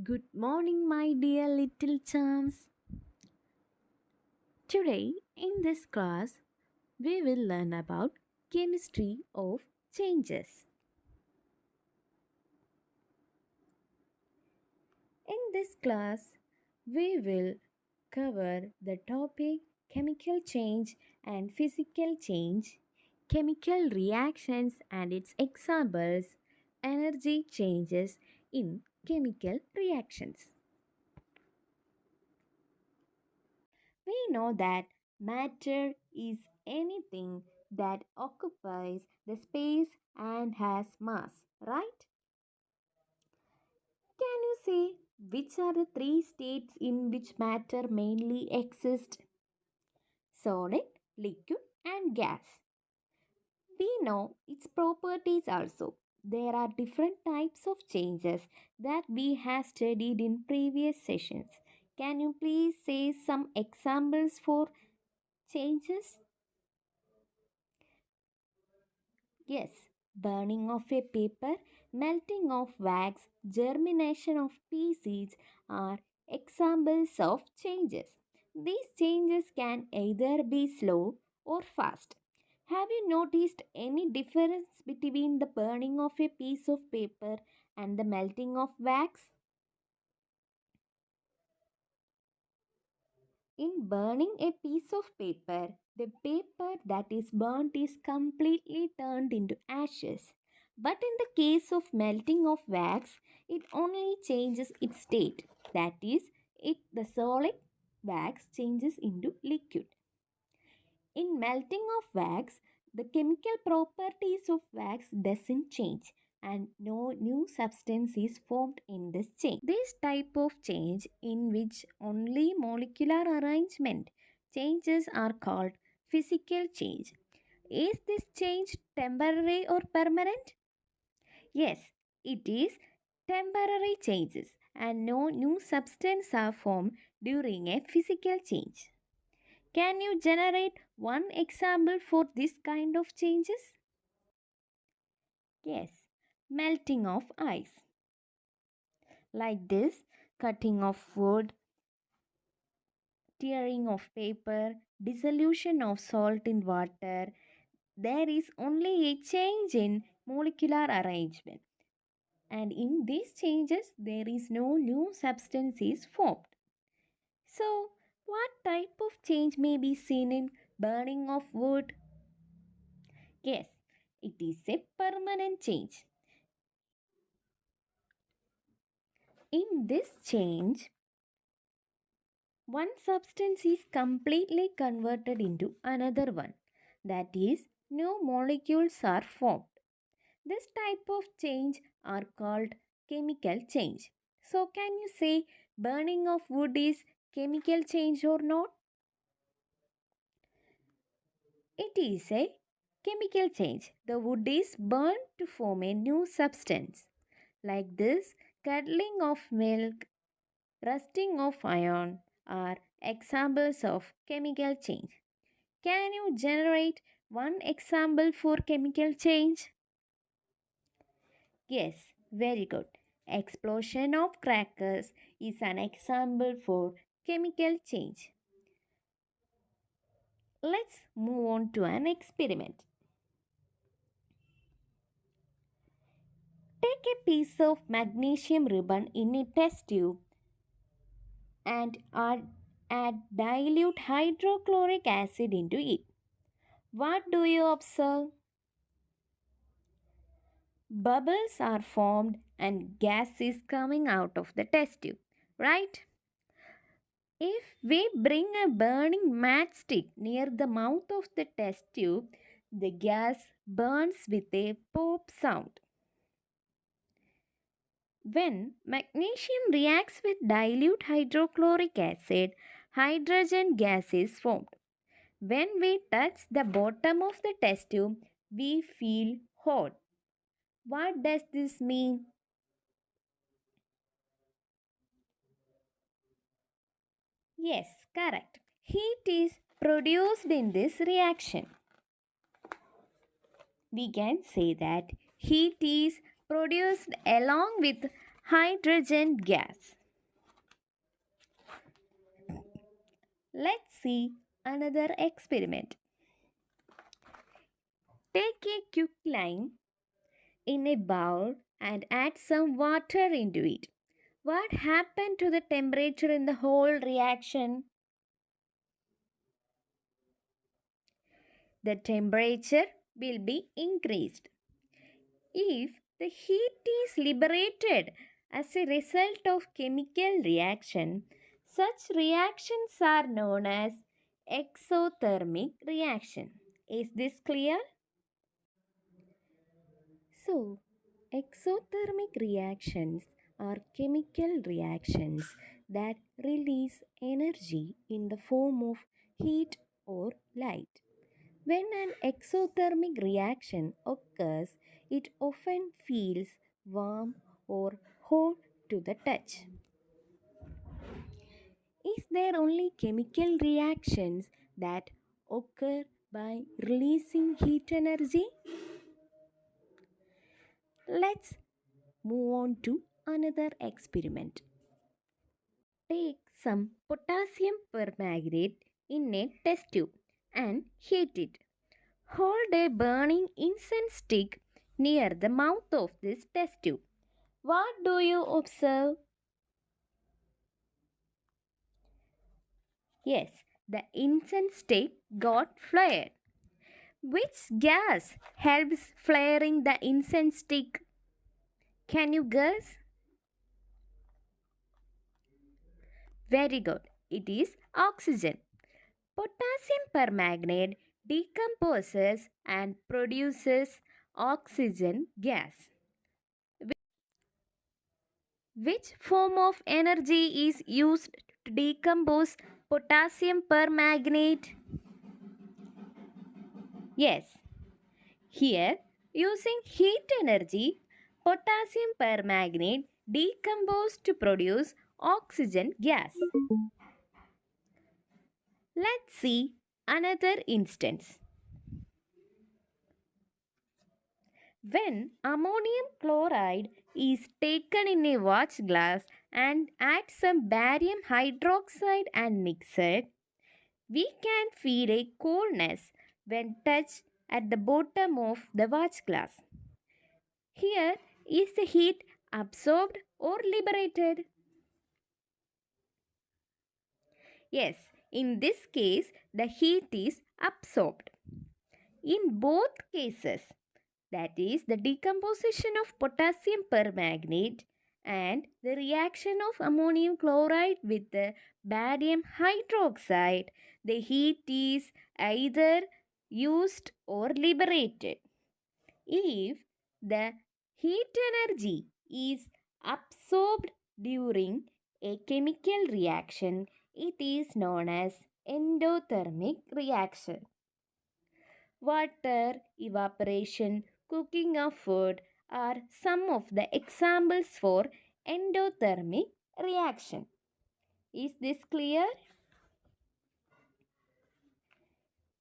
Good morning, my dear little chums. Today, in this class, we will learn about chemistry of changes. In this class, we will cover the topic chemical change and physical change, chemical reactions and its examples, energy changes in chemical reactions. We know that matter is anything that occupies the space and has mass, right? Can you say which are the three states in which matter mainly exists? Solid, liquid, and gas. We know its properties also. There are different types of changes that we have studied in previous sessions. Can you please say some examples for changes? Yes, burning of a paper, melting of wax, germination of pea seeds are examples of changes. These changes can either be slow or fast. Have you noticed any difference between the burning of a piece of paper and the melting of wax? In burning a piece of paper, the paper that is burnt is completely turned into ashes. But in the case of melting of wax, it only changes its state. That is, the solid wax changes into liquid. In melting of wax, the chemical properties of wax doesn't change and no new substance is formed in this change. This type of change in which only molecular arrangement changes are called physical change. Is this change temporary or permanent? Yes, it is temporary changes and no new substance are formed during a physical change. Can you generate one example for this kind of changes? Yes, melting of ice. Like this, cutting of wood, tearing of paper, dissolution of salt in water. There is only a change in molecular arrangement. And in these changes, there is no new substance is formed. So, what type of change may be seen in burning of wood? Yes, it is a permanent change. In this change, one substance is completely converted into another one. That is, new molecules are formed. This type of change are called chemical change. So, can you say burning of wood is chemical change or not? It is a chemical change. The wood is burned to form a new substance. Like this, curdling of milk, rusting of iron are examples of chemical change. Can you generate one example for chemical change? Yes, very good. Explosion of crackers is an example for chemical change. Let's move on to an experiment. Take a piece of magnesium ribbon in a test tube and add dilute hydrochloric acid into it. What do you observe? Bubbles are formed and gas is coming out of the test tube, right? If we bring a burning matchstick near the mouth of the test tube, the gas burns with a pop sound. When magnesium reacts with dilute hydrochloric acid, hydrogen gas is formed. When we touch the bottom of the test tube, we feel hot. What does this mean? Yes, correct. Heat is produced in this reaction. We can say that heat is produced along with hydrogen gas. Let's see another experiment. Take a quicklime in a bowl and add some water into it. What happened to the temperature in the whole reaction? The temperature will be increased. If the heat is liberated as a result of chemical reaction, such reactions are known as exothermic reaction. Is this clear? So, exothermic reactions are chemical reactions that release energy in the form of heat or light. When an exothermic reaction occurs, it often feels warm or hot to the touch. Is there only chemical reactions that occur by releasing heat energy? Let's move on to another experiment. Take some potassium permanganate in a test tube and heat it. Hold a burning incense stick near the mouth of this test tube. What do you observe? Yes, the incense stick got flared. Which gas helps flaring the incense stick? Can you guess? Very good. It is oxygen. Potassium permanganate decomposes and produces oxygen gas. Which form of energy is used to decompose potassium permanganate? Yes, here using heat energy, potassium permanganate decomposes to produce oxygen gas. Let's see another instance. When ammonium chloride is taken in a watch glass and add some barium hydroxide and mix it, we can feel a coldness when touched at the bottom of the watch glass. Here is the heat absorbed or liberated? Yes, in this case the heat is absorbed. In both cases, that is the decomposition of potassium permanganate and the reaction of ammonium chloride with the barium hydroxide, the heat is either used or liberated. If the heat energy is absorbed during a chemical reaction, it is known as endothermic reaction. Water, evaporation, cooking of food are some of the examples for endothermic reaction. Is this clear?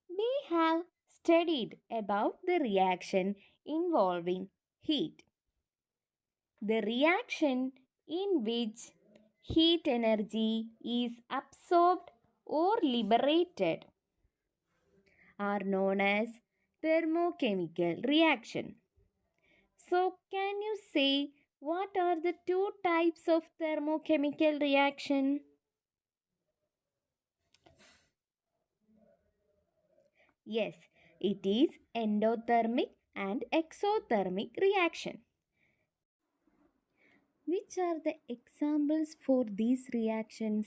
We have studied about the reaction involving heat. The reaction in which heat energy is absorbed or liberated are known as thermochemical reaction. So, can you say what are the two types of thermochemical reaction? Yes, it is endothermic and exothermic reaction. Which are the examples for these reactions?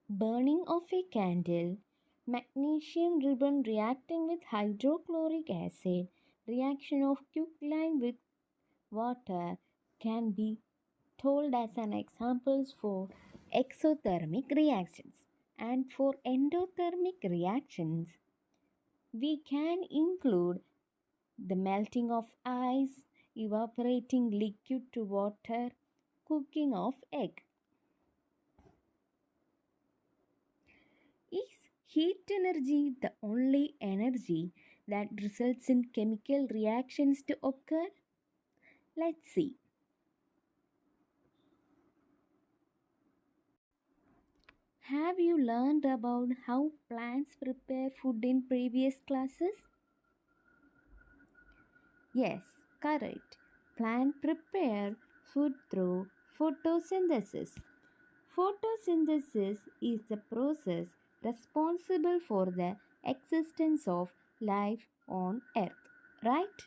Burning of a candle, magnesium ribbon reacting with hydrochloric acid, reaction of quicklime with water can be told as an examples for exothermic reactions. And for endothermic reactions, we can include the melting of ice, evaporating liquid to water, cooking of egg. Is heat energy the only energy that results in chemical reactions to occur? Let's see. Have you learned about how plants prepare food in previous classes? Yes, correct. Plants prepare food through photosynthesis. Photosynthesis is the process responsible for the existence of life on earth, right?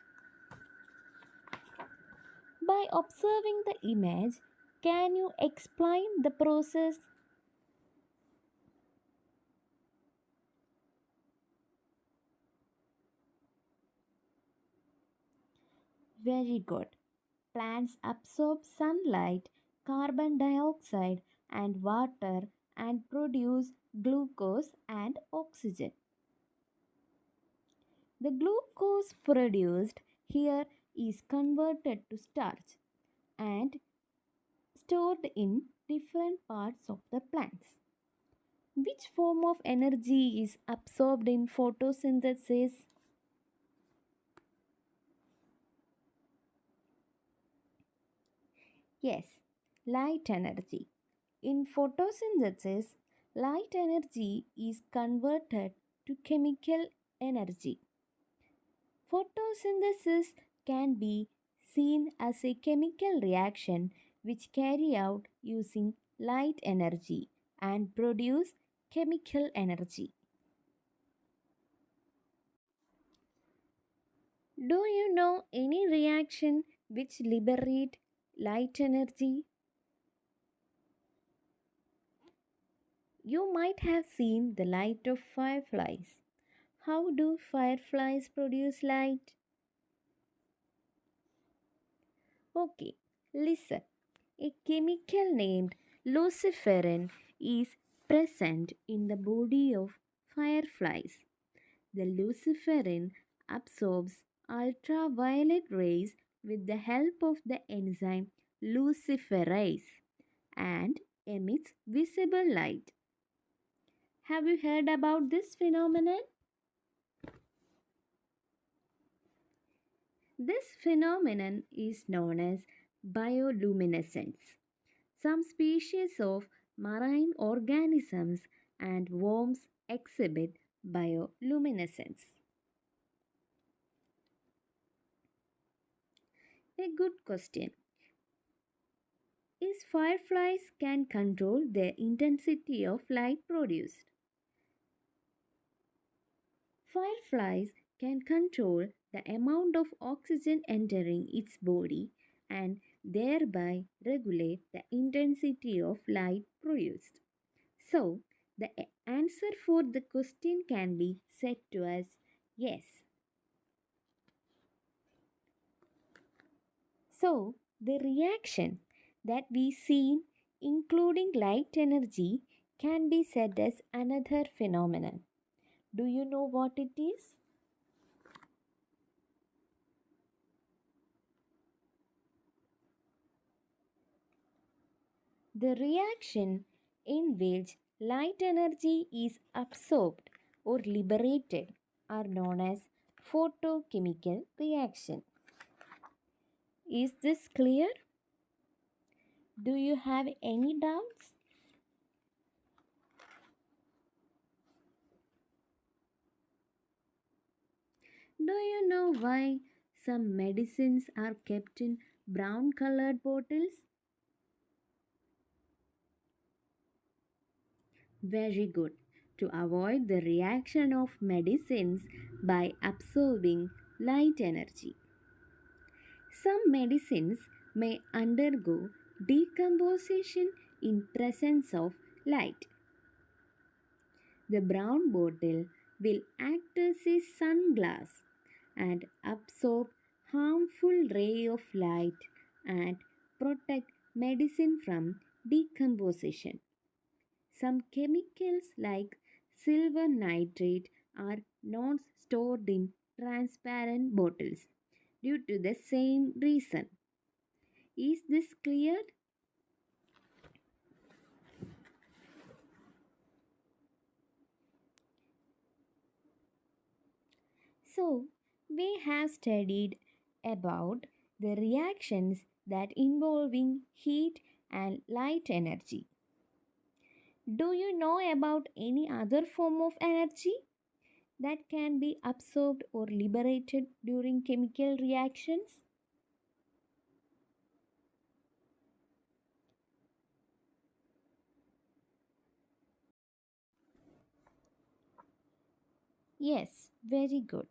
By observing the image, can you explain the process? Very good. Plants absorb sunlight, carbon dioxide, and water and produce glucose and oxygen. The glucose produced here is converted to starch and stored in different parts of the plants. Which form of energy is absorbed in photosynthesis? Yes, light energy. In photosynthesis, light energy is converted to chemical energy. Photosynthesis can be seen as a chemical reaction which carry out using light energy and produce chemical energy. Do you know any reaction which liberate light energy? You might have seen the light of fireflies. How do fireflies produce light? Okay, listen. A chemical named luciferin is present in the body of fireflies. The luciferin absorbs ultraviolet rays with the help of the enzyme luciferase and emits visible light. Have you heard about this phenomenon? This phenomenon is known as bioluminescence. Some species of marine organisms and worms exhibit bioluminescence. A good question. Is fireflies can control the intensity of light produced? Fireflies can control the amount of oxygen entering its body and thereby regulate the intensity of light produced. So, the answer for the question can be said to us yes. So, the reaction that we see, including light energy, can be said as another phenomenon. Do you know what it is? The reaction in which light energy is absorbed or liberated are known as photochemical reaction. Is this clear? Do you have any doubts? Do you know why some medicines are kept in brown colored bottles? Very good. To avoid the reaction of medicines by absorbing light energy. Some medicines may undergo decomposition in presence of light. The brown bottle will act as a sunglass and absorb harmful ray of light and protect medicine from decomposition. Some chemicals like silver nitrate are not stored in transparent bottles due to the same reason. Is this clear? So, we have studied about the reactions that involving heat and light energy. Do you know about any other form of energy that can be absorbed or liberated during chemical reactions? Yes, very good.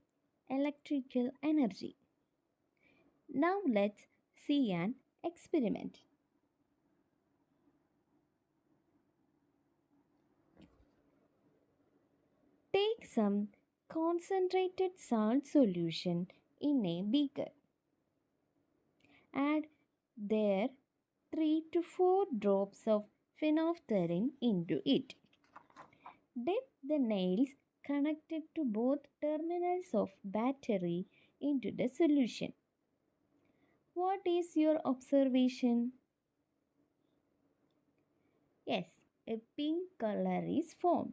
Electrical energy. Now let's see an experiment. Take some concentrated salt solution in a beaker. Add there 3 to 4 drops of phenolphthalein into it. Dip the nails connected to both terminals of battery into the solution. What is your observation? Yes, a pink color is formed.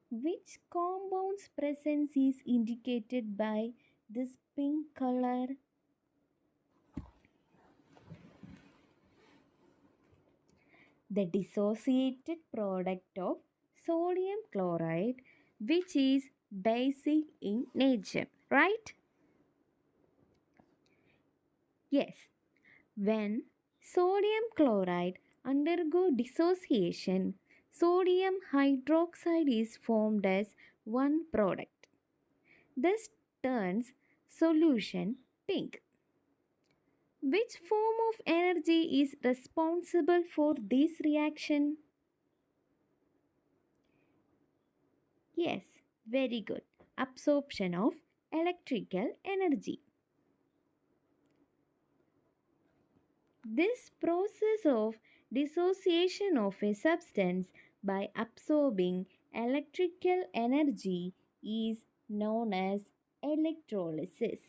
Which compound's presence is indicated by this pink color? The dissociated product of sodium chloride, which is basic in nature, right? Yes. When sodium chloride undergo dissociation, sodium hydroxide is formed as one product. This turns solution pink. Which form of energy is responsible for this reaction? Yes, very good. Absorption of electrical energy. This process of dissociation of a substance by absorbing electrical energy is known as electrolysis.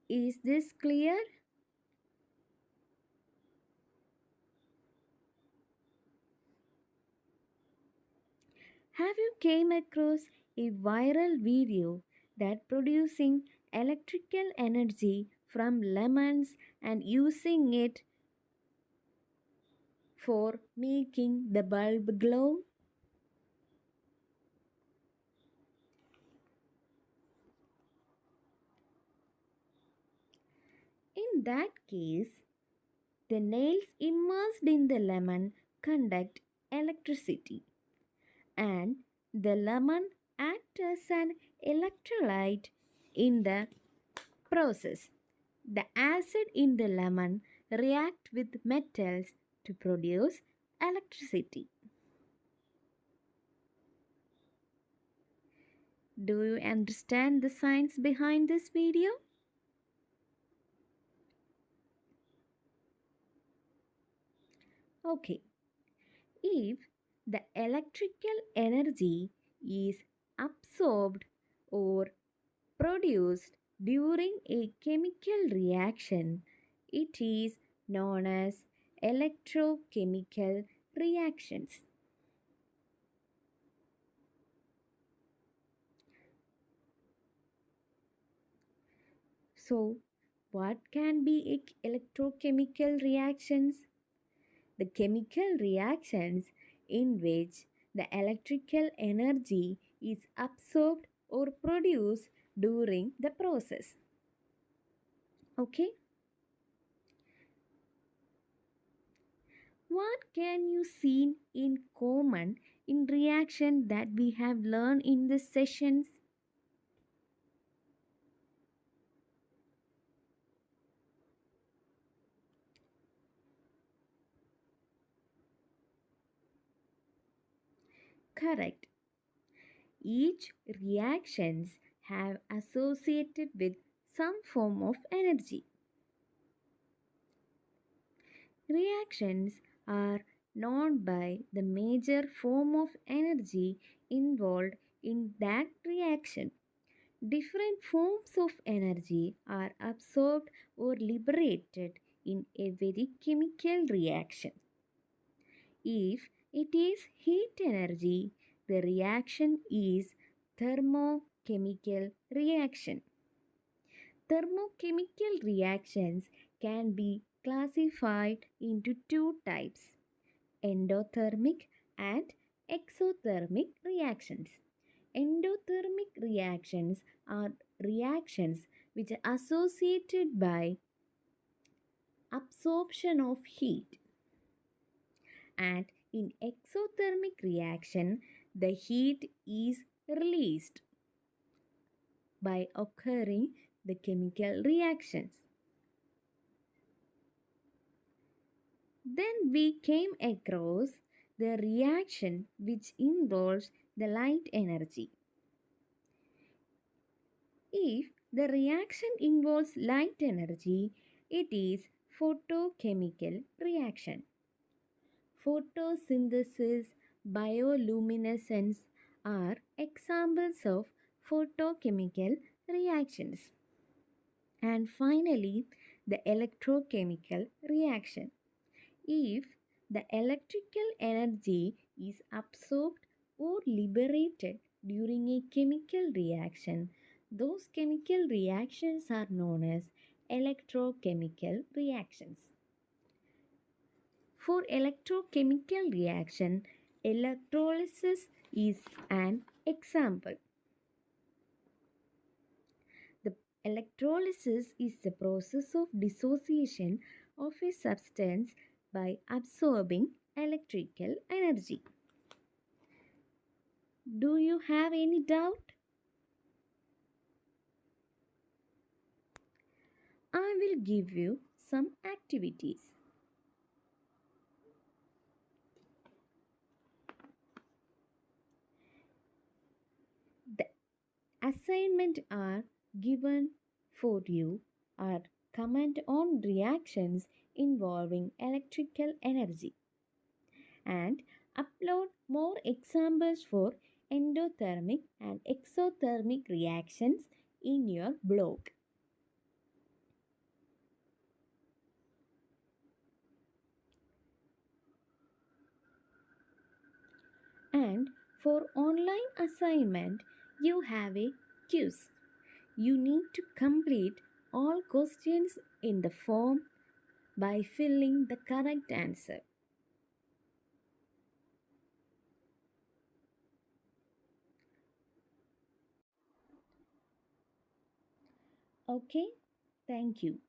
Is this clear? Have you came across a viral video that producing electrical energy from lemons and using it for making the bulb glow? In that case, the nails immersed in the lemon conduct electricity, and the lemon acts as an electrolyte in the process. The acid in the lemon react with metals to produce electricity. Do you understand the science behind this video? Okay. If the electrical energy is absorbed or produced during a chemical reaction, it is known as electrochemical reactions. So, what can be electrochemical reactions? The chemical reactions in which the electrical energy is absorbed or produced during the process. Okay? What can you see in common in reaction that we have learned in the sessions? Correct. Each reactions have associated with some form of energy. Reactions are known by the major form of energy involved in that reaction. Different forms of energy are absorbed or liberated in a very chemical reaction. If it is heat energy, the reaction is thermochemical reaction. Thermochemical reactions can be classified into two types: endothermic and exothermic reactions. Endothermic reactions are reactions which are associated by absorption of heat, and in exothermic reaction the heat is released by occurring the chemical reactions. Then we came across the reaction which involves the light energy. If the reaction involves light energy, it is photochemical reaction. Photosynthesis, bioluminescence are examples of photochemical reactions. And finally, the electrochemical reaction. If the electrical energy is absorbed or liberated during a chemical reaction, those chemical reactions are known as electrochemical reactions. For electrochemical reaction, electrolysis is an example. The electrolysis is the process of dissociation of a substance by absorbing electrical energy. Do you have any doubt? I will give you some activities. The assignment are given for you are comment on reactions involving electrical energy and upload more examples for endothermic and exothermic reactions in your blog. And for online assignment, you have a quiz. You need to complete all questions in the form by filling the correct answer. Okay, thank you.